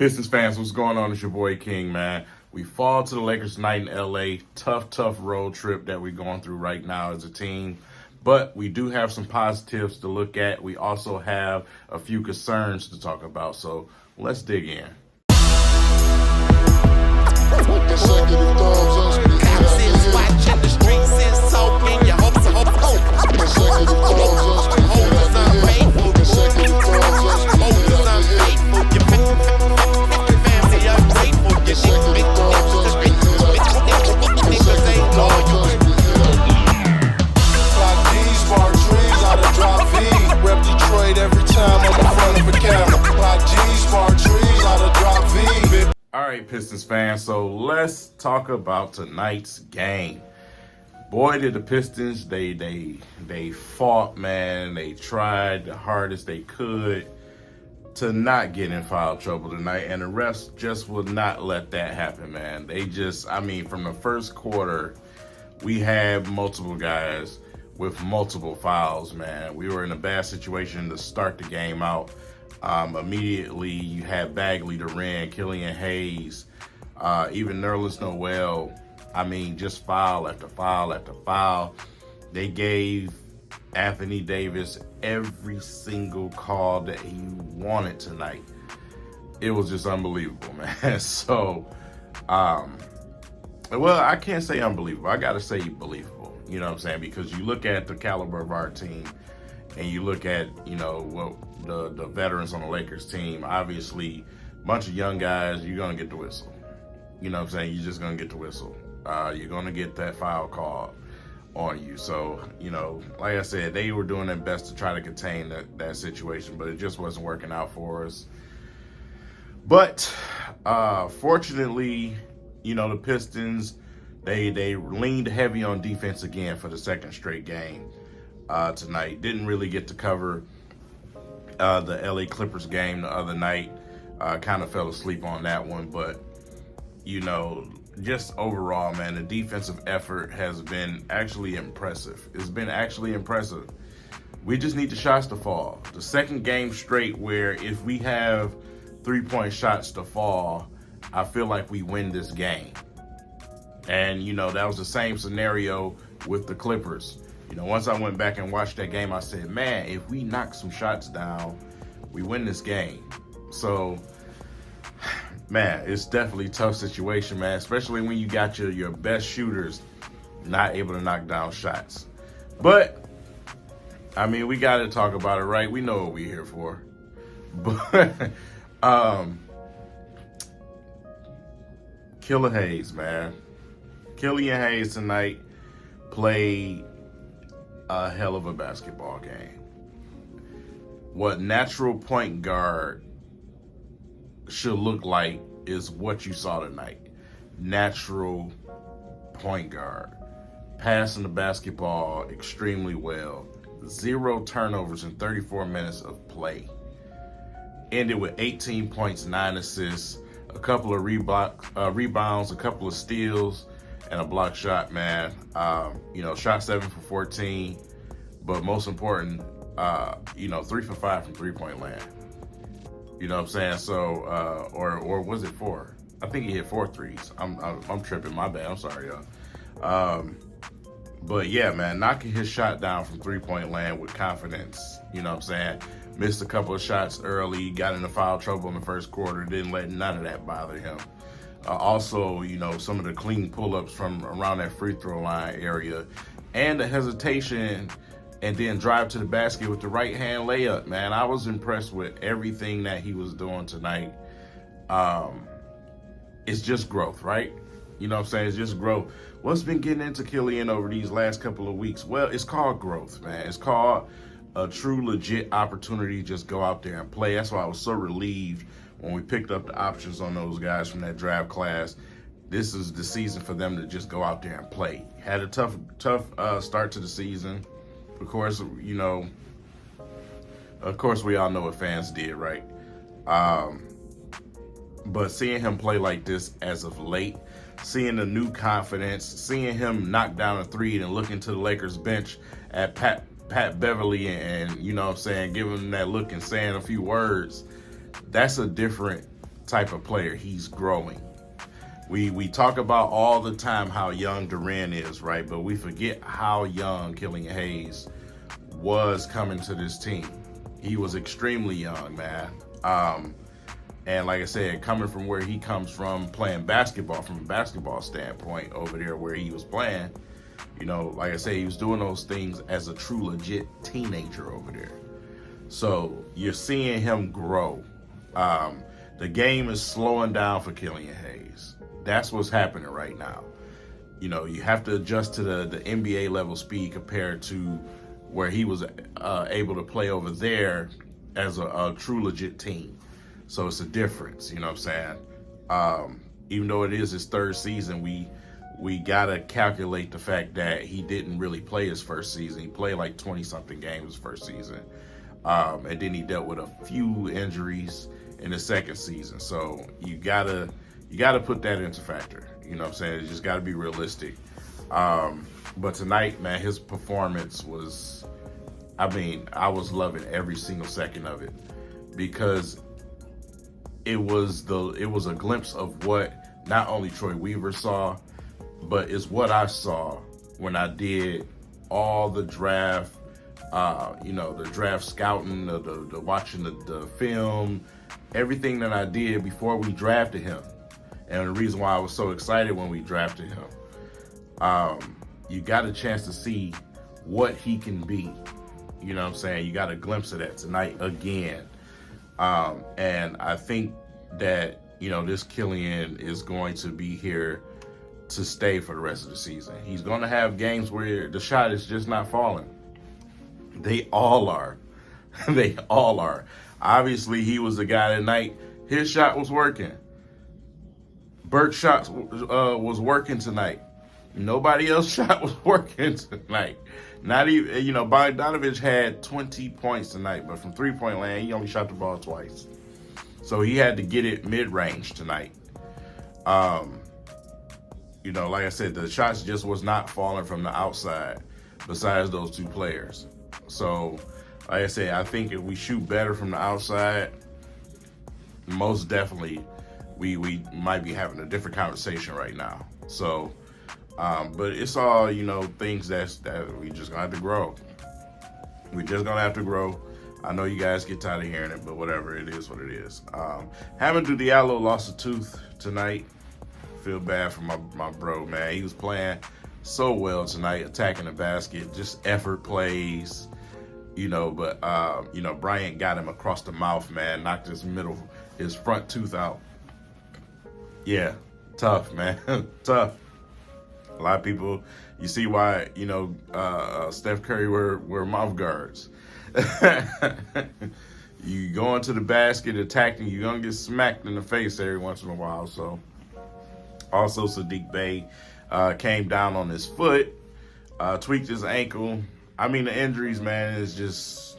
Pistons fans, what's going on? It's your boy King, man. We fall to the Lakers tonight in LA. Tough road trip that we're going through right now as a team. But we do have some positives to look at. We also have a few concerns to talk about. So let's dig in. All right, Pistons fans, so let's talk about tonight's game. Boy, did the Pistons, they fought, man. They tried the hardest they could to not get in foul trouble tonight, and the refs just would not let that happen, man. From the first quarter, we had multiple guys with multiple fouls, man. We were in a bad situation to start the game out. Immediately, you had Bagley, Durant, Killian Hayes, even Nerlens Noel. Just foul after foul after foul. They gave Anthony Davis every single call that he wanted tonight. It was just unbelievable, man. So, I can't say unbelievable. I got to say believable. You know what I'm saying? Because you look at the caliber of our team, and you look at, the veterans on the Lakers team. Obviously, a bunch of young guys, you're going to get the whistle. You know what I'm saying? You're just going to get the whistle. You're going to get that foul call on you. So, like I said, they were doing their best to try to contain that situation, but it just wasn't working out for us. But fortunately, the Pistons, they leaned heavy on defense again for the second straight game tonight. Didn't really get to cover the LA Clippers game the other night. Kind of fell asleep on that one, but just overall, man, the defensive effort has been actually impressive. It's been actually impressive. We just need the shots to fall. The second game straight where if we have 3-point shots to fall, I feel like we win this game. And, that was the same scenario with the Clippers. Once I went back and watched that game, I said, man, if we knock some shots down, we win this game. So, man, it's definitely a tough situation, man, especially when you got your best shooters not able to knock down shots. But, we got to talk about it, right? We know what we're here for. But, Killian Hayes, man. Killian Hayes tonight played a hell of a basketball game. What natural point guard should look like is what you saw tonight. Natural point guard. Passing the basketball extremely well. 0 turnovers in 34 minutes of play. Ended with 18 points, 9 assists, a couple of rebounds, a couple of steals, and a block shot, man. Shot 7 for 14, but most important, 3 for 5 from 3-point land. You know what I'm saying? So, or was it 4? I think he hit 4 threes. I'm tripping. My bad. I'm sorry, y'all. But yeah, man, knocking his shot down from 3-point land with confidence. You know what I'm saying? Missed a couple of shots early, got into foul trouble in the first quarter, didn't let none of that bother him. Also, some of the clean pull-ups from around that free throw line area, and the hesitation and then drive to the basket with the right-hand layup, man. I was impressed with everything that he was doing tonight. It's just growth, right? You know what I'm saying? It's just growth. What's been getting into Killian over these last couple of weeks? Well, it's called growth, man. It's called a true, legit opportunity to just go out there and play. That's why I was so relieved when we picked up the options on those guys from that draft class. This is the season for them to just go out there and play. Had a tough start to the season. Of course, we all know what fans did, right? But seeing him play like this as of late, seeing the new confidence, seeing him knock down a 3 and look into the Lakers bench at Pat Beverly and giving him that look and saying a few words, that's a different type of player. He's growing. We talk about all the time how young Durant is, right? But we forget how young Killian Hayes was coming to this team. He was extremely young, man. And like I said, coming from where he comes from, playing basketball, from a basketball standpoint over there where he was playing, you know, like I said, he was doing those things as a true legit teenager over there. So you're seeing him grow. The game is slowing down for Killian Hayes. That's what's happening right now. You know, you have to adjust to the NBA level speed compared to where he was able to play over there as a true legit team. So it's a difference, you know what I'm saying? Even though it is his third season, we gotta calculate the fact that he didn't really play his first season. He played like 20-something games his first season. And then he dealt with a few injuries in the second season. So you gotta put that into factor. You know what I'm saying? It's just gotta be realistic. But tonight, man, his performance was, I was loving every single second of it, because it was a glimpse of what not only Troy Weaver saw, but it's what I saw when I did all the draft, the draft scouting, the watching the film, everything that I did before we drafted him. And the reason why I was so excited when we drafted him, you got a chance to see what he can be. You know what I'm saying? You got a glimpse of that tonight again. And I think that, this Killian is going to be here to stay for the rest of the season. He's going to have games where the shot is just not falling. They all are. They all are. Obviously, he was the guy tonight. His shot was working. Burke's shot was working tonight. Nobody else's shot was working tonight. Not even, Bogdanovich had 20 points tonight, but from three-point land, he only shot the ball twice. So he had to get it mid-range tonight. Like I said, the shots just was not falling from the outside besides those two players. So, like I said, I think if we shoot better from the outside, most definitely we might be having a different conversation right now. So, but it's all, things that we just gonna have to grow. We're just gonna have to grow. I know you guys get tired of hearing it, but whatever, it is what it is. Hamidou Diallo lost a tooth tonight. Feel bad for my bro, man. He was playing so well tonight, attacking the basket, just effort plays, but Bryant got him across the mouth, man, knocked his front tooth out. Yeah, tough, man. Tough. A lot of people, you see why, Steph Curry wear mouth guards. You go into the basket attacking, you're going to get smacked in the face every once in a while. So, also Sadiq Bey came down on his foot, tweaked his ankle. The injuries, man, it's just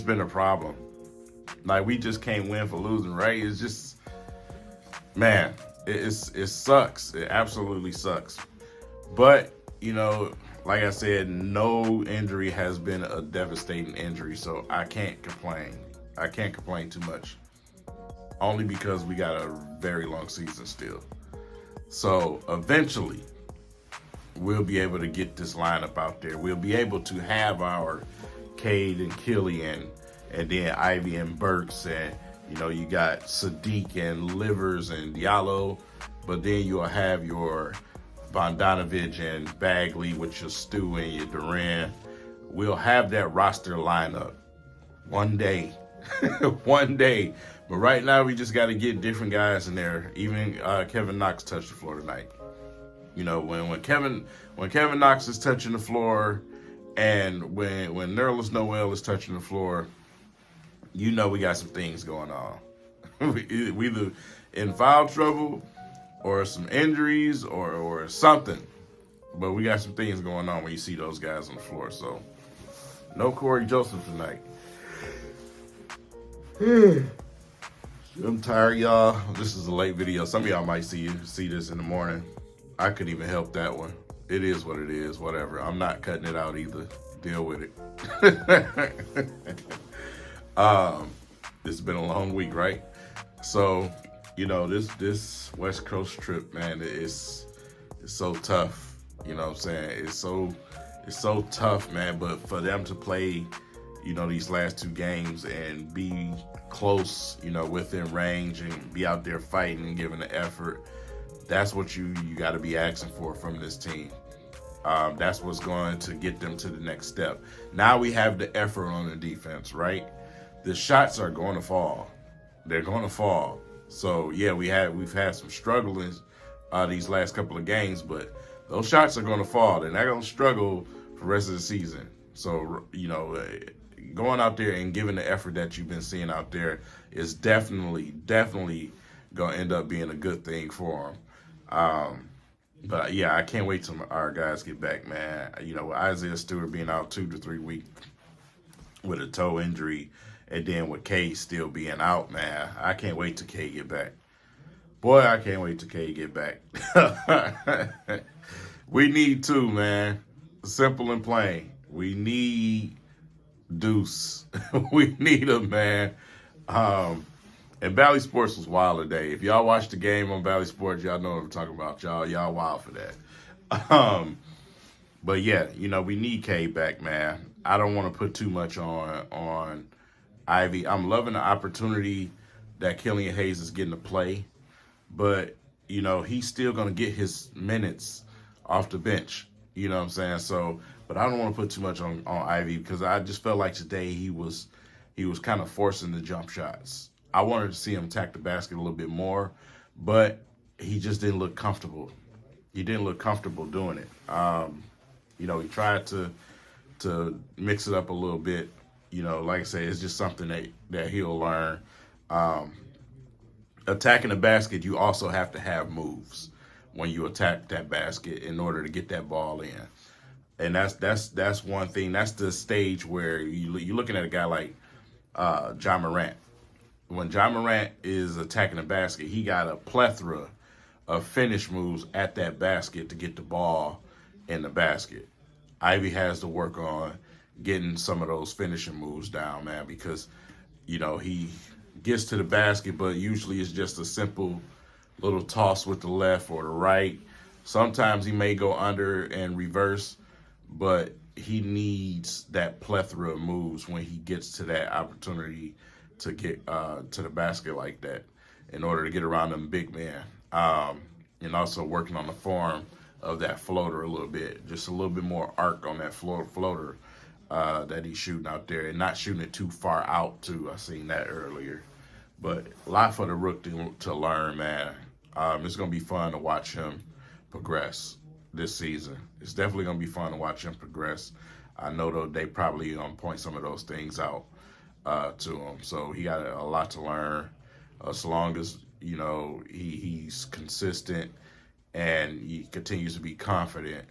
been a problem. Like, we just can't win for losing, right? It's just, man, it sucks. It absolutely sucks. But, like I said, no injury has been a devastating injury, so I can't complain. I can't complain too much. Only because we got a very long season still. So eventually, we'll be able to get this lineup out there. We'll be able to have our Cade and Killian, and then Ivy and Burks, and you got Sadiq and Livers and Diallo, but then you'll have your Bogdanovich and Bagley with your Stu and your Durant. We'll have that roster lineup one day. One day. But right now, we just got to get different guys in there. Even Kevin Knox touched the floor tonight. When Kevin Knox is touching the floor, and when Nerlens Noel is touching the floor, we got some things going on. We either in foul trouble or some injuries or something. But we got some things going on when you see those guys on the floor. So, no Corey Joseph tonight. I'm tired, y'all. This is a late video. Some of y'all might see this in the morning. I couldn't even help that one. It is what it is, whatever. I'm not cutting it out either. Deal with it. It's been a long week, right? So, this West Coast trip, man, it's so tough. You know what I'm saying? It's so tough, man. But for them to play, these last two games and be close, within range and be out there fighting and giving the effort, that's what you got to be asking for from this team. That's what's going to get them to the next step. Now we have the effort on the defense, right? The shots are going to fall. They're going to fall. So yeah, we've had some struggling these last couple of games, but those shots are going to fall. They're not going to struggle for the rest of the season. So going out there and giving the effort that you've been seeing out there is definitely going to end up being a good thing for them. But yeah, I can't wait till our guys get back, man. With Isaiah Stewart being out 2 to 3 weeks with a toe injury, and then with K still being out, man, I can't wait till K get back. Boy, I can't wait till K get back. We need to, man. Simple and plain. We need Deuce. We need him, man. And Bally Sports was wild today. If y'all watched the game on Bally Sports, y'all know what I'm talking about. Y'all wild for that. But yeah, we need K back, man. I don't want to put too much on Ivy. I'm loving the opportunity that Killian Hayes is getting to play, but he's still gonna get his minutes off the bench. You know what I'm saying? So, but I don't want to put too much on Ivy because I just felt like today he was kind of forcing the jump shots. I wanted to see him attack the basket a little bit more, but he just didn't look comfortable. He didn't look comfortable doing it. He tried to mix it up a little bit. Like I say, it's just something that he'll learn. Attacking the basket, you also have to have moves when you attack that basket in order to get that ball in. And that's one thing. That's the stage where you're looking at a guy like John Morant. When John Morant is attacking the basket, he got a plethora of finish moves at that basket to get the ball in the basket. Ivy has to work on getting some of those finishing moves down, man, because, he gets to the basket, but usually it's just a simple little toss with the left or the right. Sometimes he may go under and reverse, but he needs that plethora of moves when he gets to that opportunity to get to the basket like that in order to get around them big men. And also working on the form of that floater a little bit, just a little bit more arc on that floater that he's shooting out there and not shooting it too far out too. I seen that earlier. But a lot for the rook to learn, man. It's going to be fun to watch him progress this season. It's definitely going to be fun to watch him progress. I know though they probably point some of those things out to him. So he got a lot to learn. As long as he's consistent and he continues to be confident,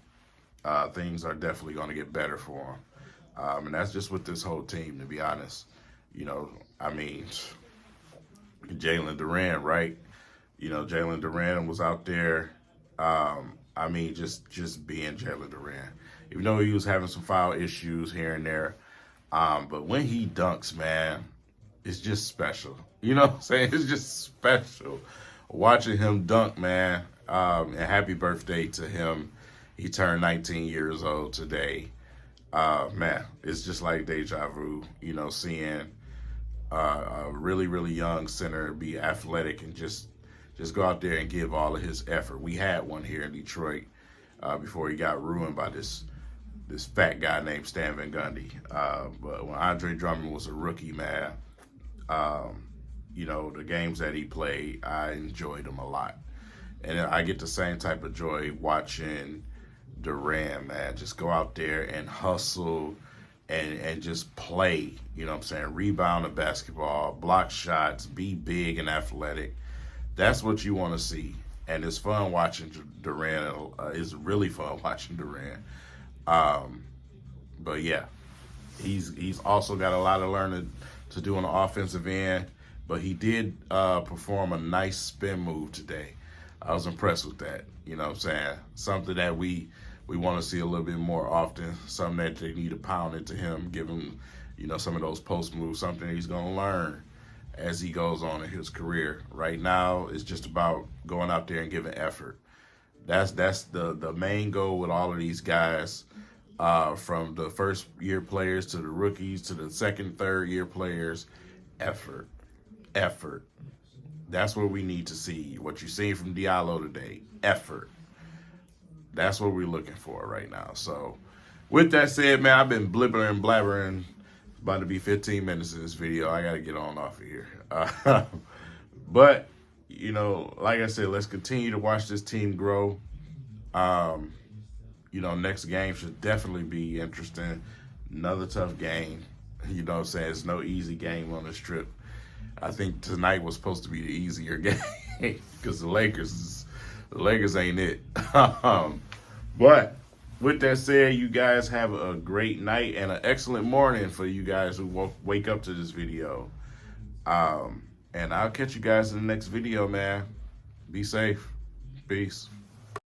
things are definitely going to get better for him. And that's just with this whole team, to be honest. Jalen Duran, right? Jalen Duran was out there. Just being Jalen Duran. Even though he was having some foul issues here and there. But when he dunks, man, it's just special. You know what I'm saying? It's just special. Watching him dunk, man. And happy birthday to him. He turned 19 years old today. Man, it's just like deja vu, seeing a really, really young center be athletic and just go out there and give all of his effort. We had one here in Detroit before he got ruined by this fat guy named Stan Van Gundy. But when Andre Drummond was a rookie, man, the games that he played, I enjoyed them a lot. And I get the same type of joy watching Durant, man, just go out there and hustle and just play, rebound the basketball, block shots, be big and athletic. That's what you want to see. And it's fun watching Durant. It's really fun watching Durant. But yeah, he's also got a lot of learning to do on the offensive end, but he did perform a nice spin move today. I was impressed with that. Something that we want to see a little bit more often, something that they need to pound into him, give him, some of those post moves, something he's going to learn as he goes on in his career. Right now, it's just about going out there and giving effort. That's the main goal with all of these guys, from the first year players to the rookies to the second, third year players. Effort, effort. That's what we need to see. What you're seeing from Diallo today, effort. That's what we're looking for right now. So, with that said, man, I've been blibbering and blabbering. It's about to be 15 minutes in this video. I got to get on off of here. But, you know, like I said, let's continue to watch this team grow. You know, next game should definitely be interesting. Another tough game. You know what I'm saying? It's no easy game on this trip. I think tonight was supposed to be the easier game because the Lakers ain't it. But with that said, you guys have a great night and an excellent morning for you guys who wake up to this video. And I'll catch you guys in the next video, man. Be safe. Peace.